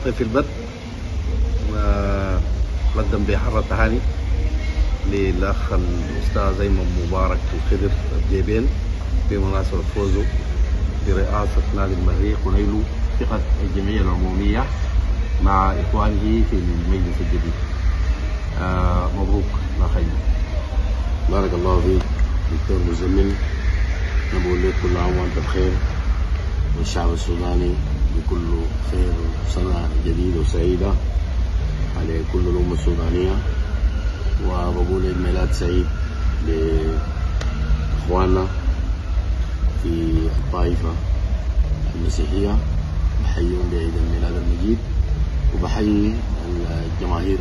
طيف البث قدم بحر التهاني للأخ الأستاذ أيمن مبارك الخضر الجيبين بمناسبة فوزه برئاسة نادي المريخ ونيله ثقة الجمعية العمومية مع إخوانه في المجلس الجديد. مبروك لا خير. بارك الله فيك دكتور مزمل. نقول لك كل عام وانت بخير، والشعب السوداني بكل خير وسنة جديدة وسعيدة على كل الأمة السودانية. وبقول عيد ميلاد سعيد لإخواننا في الطائفة المسيحية، بحييهم بعيد الميلاد المجيد، وبحيي الجماهير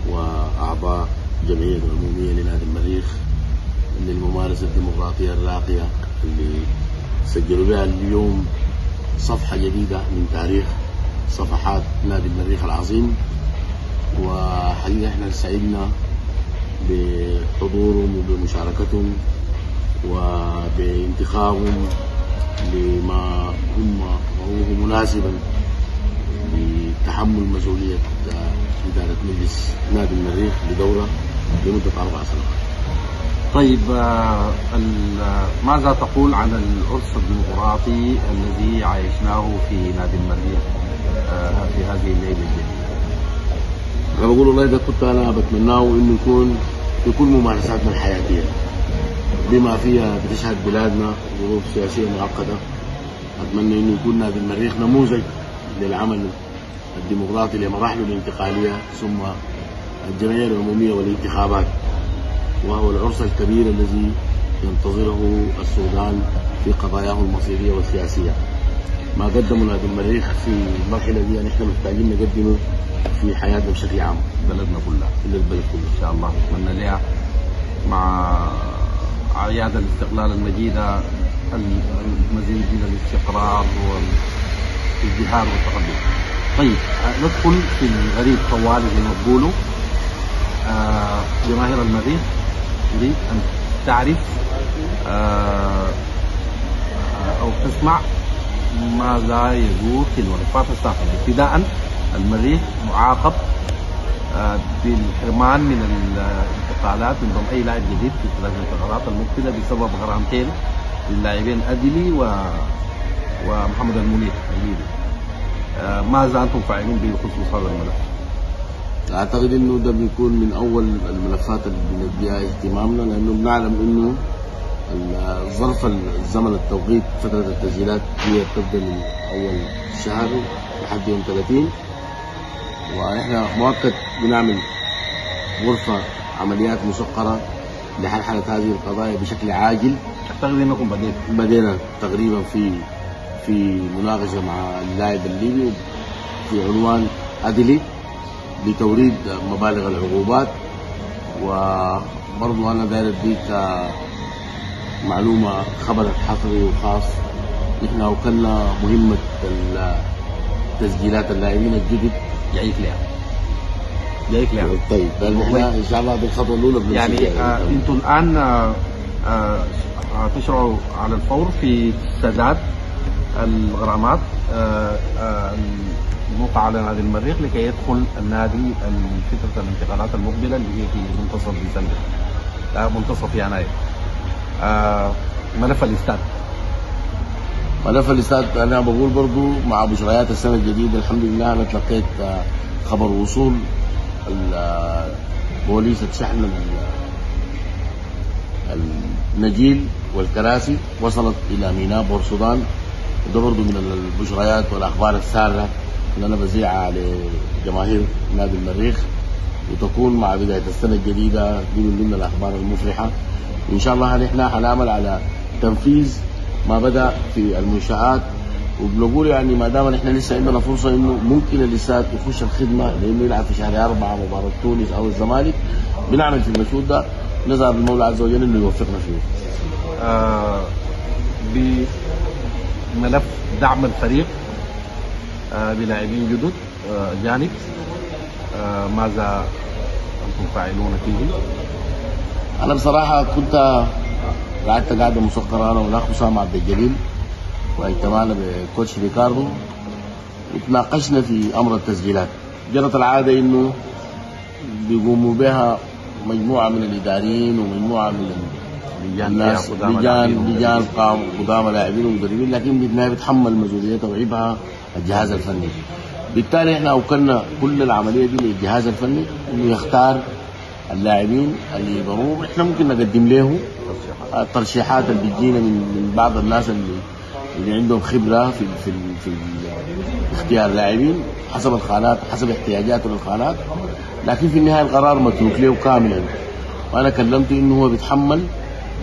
وأعضاء جمعية العمومية لنادي المريخ للممارسة الديمقراطية الراقية اللي سجلوا بها اليوم صفحة جديدة من تاريخ صفحات نادي المريخ العظيم. وحقيقة احنا سعدنا بحضورهم وبمشاركتهم وبانتخابهم لما هم رأوه مناسبا لتحمل مسؤولية إدارة مجلس نادي المريخ لدورة لمدة 4 سنوات. طيب، ماذا تقول عن العرس الديمقراطي الذي عايشناه في نادي المريخ في هذه الليلة الجديدة؟ أنا بقول والله ده كنت أنا بتمناه إنه يكون في كل ممارساتنا الحياتية بما فيها بتشهد بلادنا ظروف سياسية معقدة. أتمنى إنه يكون نادي المريخ نموذج للعمل الديمقراطي لمراحله الانتقالية ثم الجمعية العمومية والانتخابات، وهو العرس الكبير الذي ينتظره السودان في قضاياه المصيرية والسياسية. ما قدموا نادي المريخ في المرحلة دي نحن محتاجين نقدمه في حياتنا بشكل عام، بلدنا كلها، للبلد كله إن شاء الله. نتمنى لها مع أعياد الاستقلال المجيدة المزيد من الاستقرار والازدهار والتقدم. طيب، ندخل في الغريب طوالي زي ما بيقولوا. جماهير المريخ تريد أن تعرف أو تسمع ماذا يدور في الملفات الساخنة. ابتداء، المريخ معاقب بالحرمان من الانتقالات من ضمن أي لاعب جديد في 3 انتقالات المقبلة بسبب غرامتين للاعبين أدلي ومحمد المنير الليبي. ماذا أنتم فاعلين بخصوص هذا الملف؟ أعتقد إنه ده بيكون من أول الملفات اللي بنديها اهتمامنا، لأنه بنعلم إنه ظرف الزمن التوقيت فترة التسجيلات هي تبدأ من أول الشهر لحد يوم 30، وإحنا مؤكد بنعمل غرفة عمليات مسقرة لحل هذه القضايا بشكل عاجل. أعتقد إنكم بدينا تقريبا في مناقشة مع اللاعب الليبي في عنوان أدلي لتوريد مبالغ العقوبات. وبرضو أنا داير أديك معلومة، خبر حصري وخاص. نحن وكلنا مهمة تسجيلات اللاعبين الجدد جايك لها. طيب، نحن إن شاء الله بالخطوة الأولى يعني أنتم الآن تشرعوا على الفور في سداد الغرامات الموقعة على نادي المريخ لكي يدخل النادي فترة الانتقالات المقبلة اللي هي في منتصف ديسمبر، منتصف يناير. ملف الاستاد انا بقول برضو مع بشريات السنه الجديده الحمد لله انا تلقيت خبر وصول بوليسة شحن النجيل والكراسي وصلت الى ميناء بورسودان، وده برضو من البشريات والاخبار الساره اللي انا بذيعها لجماهير نادي المريخ، وتكون مع بدايه السنه الجديده دي من ضمن الاخبار المفرحه. ان شاء الله نحن هنعمل على تنفيذ ما بدا في المنشآت، وبنقول يعني ما دام نحن لسه عندنا فرصه انه ممكن الاستاد يخش الخدمه لانه يلعب في شهر 4 مباراه تونس او الزمالك، بنعمل في المشهود ده، نزعل المولى عز وجل انه يوفقنا فيه. بملف دعم الفريق بلاعبين جدد جانب، ماذا أنتم فاعلون فيه؟ أنا بصراحة كنت قعدت قاعدة مسكرة أنا والأخ أسامة عبد الجليل، واجتمعنا بكوتش ريكاردو وتناقشنا في امر التسجيلات. جرت العاده انه بيقوموا بها مجموعه من الاداريين ومجموعه من الناس، لجان قدامى لاعبين ومدربين، لكن بالنهايه بيتحمل مسؤوليتها وعبها الجهاز الفني. بالتالي احنا اوكلنا كل العمليه دي للجهاز الفني انه يختار اللاعبين اللي يقدروا. احنا ممكن نقدم له الترشيحات اللي بتجينا من بعض الناس اللي عندهم خبره في اختيار لاعبين حسب الخانات، حسب احتياجاته للخانات، لكن في النهايه القرار متروك له كاملا. وانا كلمته انه هو بيتحمل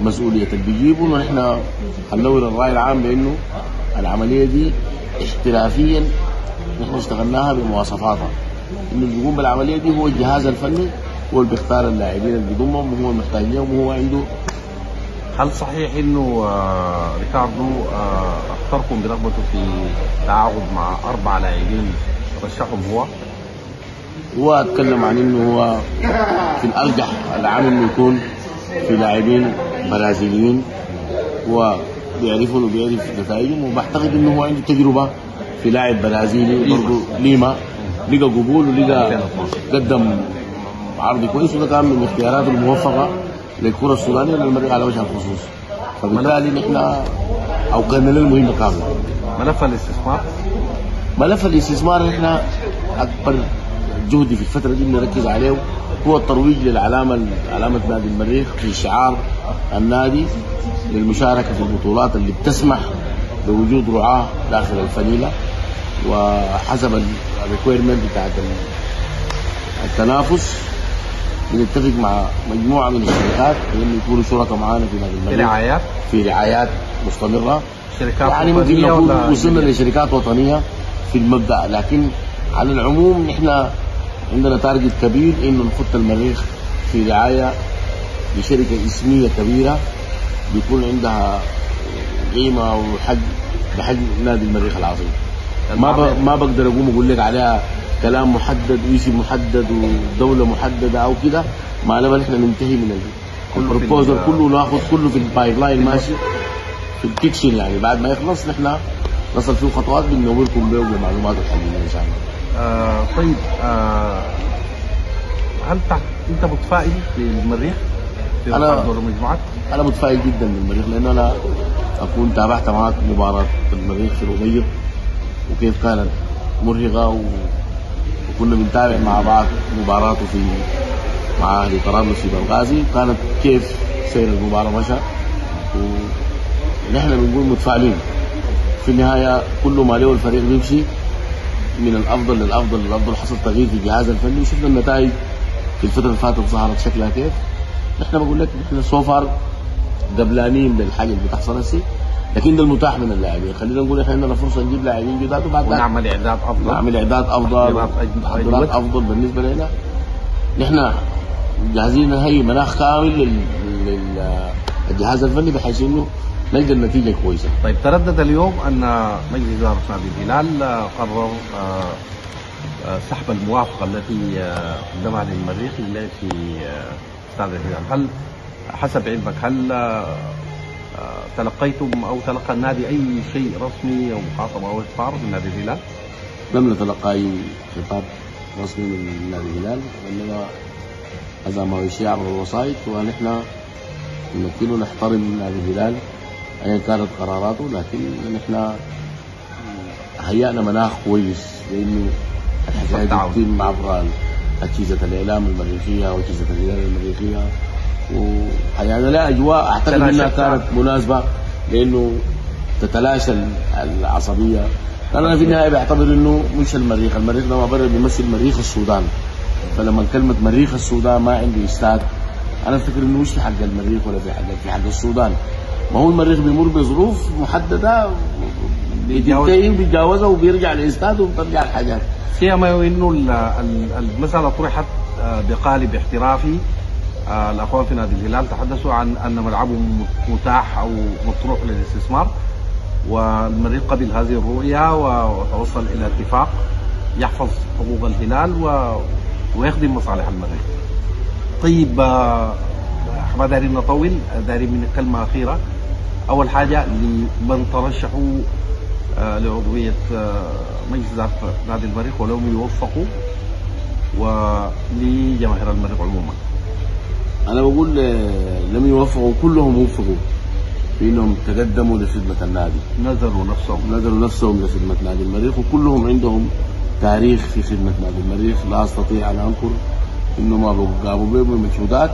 مسؤوليه اللي بيجيبه، ونحن هنلور الراي العام بانه العمليه دي احترافيا نحن اشتغلناها بمواصفاتها، انه اللي بيقوم بالعمليه دي هو الجهاز الفني، هو اللي بيختار اللاعبين اللي بيضمهم وهو محتاج لهم وهو عنده. هل صحيح انه ريكاردو اختاركم برغبته في تعاقد مع 4 لاعبين رشحهم هو اتكلم عن انه هو في الارجح العام انه يكون في لاعبين برازيليين وبيعرفون وبيعرف نتائجهم، وبعتقد انه هو عنده تجربه في لاعب برازيلي برضه ليما لقى قبول ولقى قدم عرض كويس، وده كان من اختياراته الموفقه للكره السودانيه للمريخ على وجه الخصوص. فبالتالي نحن اوكلنا له المهمه كامله. ملف الاستثمار نحن اكبر جهدي في الفتره دي نركز عليه هو الترويج علامه نادي المريخ في شعار النادي للمشاركه في البطولات اللي بتسمح بوجود رعاه داخل الفنيله، وحسب الريكويرمنت بتاعت التنافس بنتفق مع مجموعه من الشركات انهم يكونوا شركاء معانا في نادي المريخ في رعايات مستمره. يعني ممكن نكون وصلنا لشركات وطنيه في المبدا، لكن على العموم نحن عندنا تارجت كبير انه نحط المريخ في رعايه لشركه اسميه كبيره بيكون عندها قيمه بحجم نادي المريخ العظيم. ما بقدر اقول لك عليها كلام محدد واسم محدد ودوله محدده او كده، ما لما احنا ننتهي من البروبوزل كله ناخذ كله في البايب لاين ماشي في الكيتشن، يعني بعد ما يخلص نحن نصل فيه خطوات بننوركم به بمعلومات الحقيقيه ان شاء الله. طيب هل انت متفائل بالمريخ في دور المجموعات؟ انا متفائل جدا بالمريخ، لان انا اكون تابعت معك مباراه المريخ في الأبيض وكيف كانت مرهقه، وكنا بنتابع مع بعض مباراته مع اهلي طرابلس في بنغازي، كانت كيف سير المباراه مشى، ونحن بنقول متفائلين. في النهايه كل ما له الفريق بيمشي من الافضل للافضل، حصل تغيير في الجهاز الفني وشفنا النتائج في الفتره اللي فاتت ظهرت شكلها كيف. نحن بقول لك نحن سوفر قبلانين بالحاجه اللي بتحصل هسه، لكن ده المتاح من اللاعبين. خلينا نقول احنا عندنا فرصه نجيب لاعبين جداد وبعد نعمل اعداد افضل، تحضيرات افضل بالنسبه لنا. نحن جاهزين نهيئ مناخ كامل للجهاز الفني بحيث انه نلقى النتيجه كويسه. طيب تردد اليوم ان مجلس اداره نادي الهلال قرر سحب الموافقه التي قدمها للمريخ في استاد الهلال. هل حسب علمك تلقيتم او تلقى النادي اي شيء رسمي او مخاطبه او اخبار من نادي الهلال؟ لم نتلقى اي خطاب رسمي من نادي الهلال، وانما هذا ما يشيع عبر الوسائط، ونحن نمثله نحترم نادي الهلال ايا كانت قراراته، لكن نحن هيأنا مناخ كويس لانه الحكايه تتم عبر اجهزه الاعلام المريخيه واجهزه الهلال المريخيه، وحيانا لا اجواء اعتقد انها كانت مناسبه لانه تتلاشى العصبيه. انا في النهايه بعتبر انه مش المريخ ده ما بره بيمثل مريخ السودان، فلما كلمه مريخ السودان ما عنده استاد، انا افتكر انه مش في حق المريخ ولا في حق السودان. ما هو المريخ بيمر بظروف محدده بيتجاوزها وبيرجع لاستاد وبترجع الحاجات. سيما انه المساله طرحت بقالب احترافي. الاخوان في نادي الهلال تحدثوا عن ان ملعبهم متاح او مطروح للاستثمار، والمريخ قبل هذه الرؤيه وتوصل الى اتفاق يحفظ حقوق الهلال ويخدم مصالح المريخ. طيب ما دارين نطول، دارين من كلمه اخيره. اول حاجه لمن ترشحوا لعضوية مجلس إدارة نادي المريخ ولهم يوفقوا، ولجماهير المريخ عموما؟ أنا بقول لم يوفقوا، كلهم وفقوا في إنهم تقدموا لخدمة النادي، نذروا نفسهم لخدمة نادي المريخ، وكلهم عندهم تاريخ في خدمة نادي المريخ. لا أستطيع أن أنكر إنه ما قاموا بمجهودات،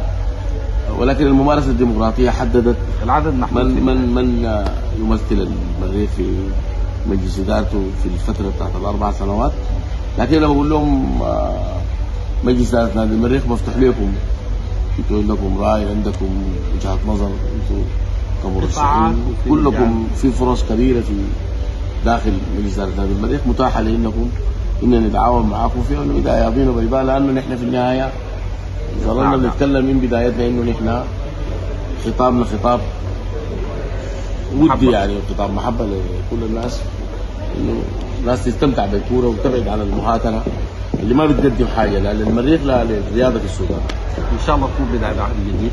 ولكن الممارسة الديمقراطية حددت العدد من يمثل المريخ في مجلس إدارته في الفترة بتاعت ال4 سنوات. لكن أنا بقول لهم مجلس إدارة نادي المريخ مفتوح لكم، انتوا عندكم رأي، عندكم وجهة نظر، انتوا كمرشحين كلكم في فرص كبيرة في داخل مجلس إدارة نادي المريخ متاحة لأنكم إن نتعاون معاكم فيها من البداية. يعطينا بيبان، لأنه نحن في النهاية ظللنا نتكلم من بدايتنا إنه نحن خطابنا خطاب ودي، يعني خطاب محبة لكل الناس، إنه الناس تستمتع بالكورة وتبعد عن المهاتنة اللي ما بتقدم حاجة لا للمريخ لا للرياضة في السودان. إن شاء الله تكون بداية عهد جديد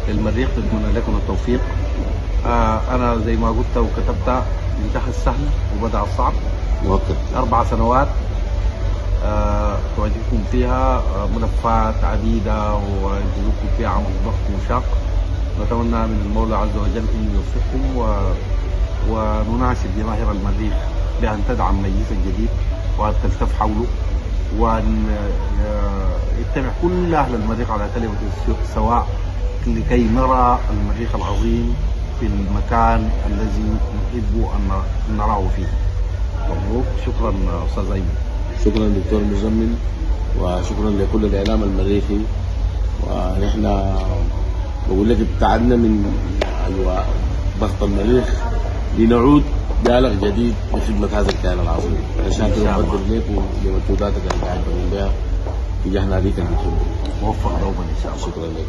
للمريخ، نتمنى لكم التوفيق. أنا زي ما قلت وكتبت، انتهى السهل وبدأ الصعب. مؤكد 4 سنوات تواجهكم فيها ملفات عديدة ويجزوكم فيها عمل ضغط وشاق. نتمنى من المولى عز وجل أن يوفقكم، ونناشد جماهير المريخ بأن تدعم مجلس الجديد وأن تلتف حوله، وأن يجتمع كل أهل المريخ على كلمة السواء لكي نرى المريخ العظيم في المكان الذي نحب أن نراه فيه. مبروك. شكرا أستاذ أيمن. شكرا دكتور مزمل، وشكرا لكل الإعلام المريخي. ونحن بقول لك ابتعدنا من ضغط المريخ لنعود بألغ جديد لخدمة هذا الكيان العظيم. أنا شاكر ومقدر لك ولمجهوداتك اللي قاعد تعمل بها تجاه ناديك اللي بتحبه. موفق دوما إن شاء الله. شكرا لك.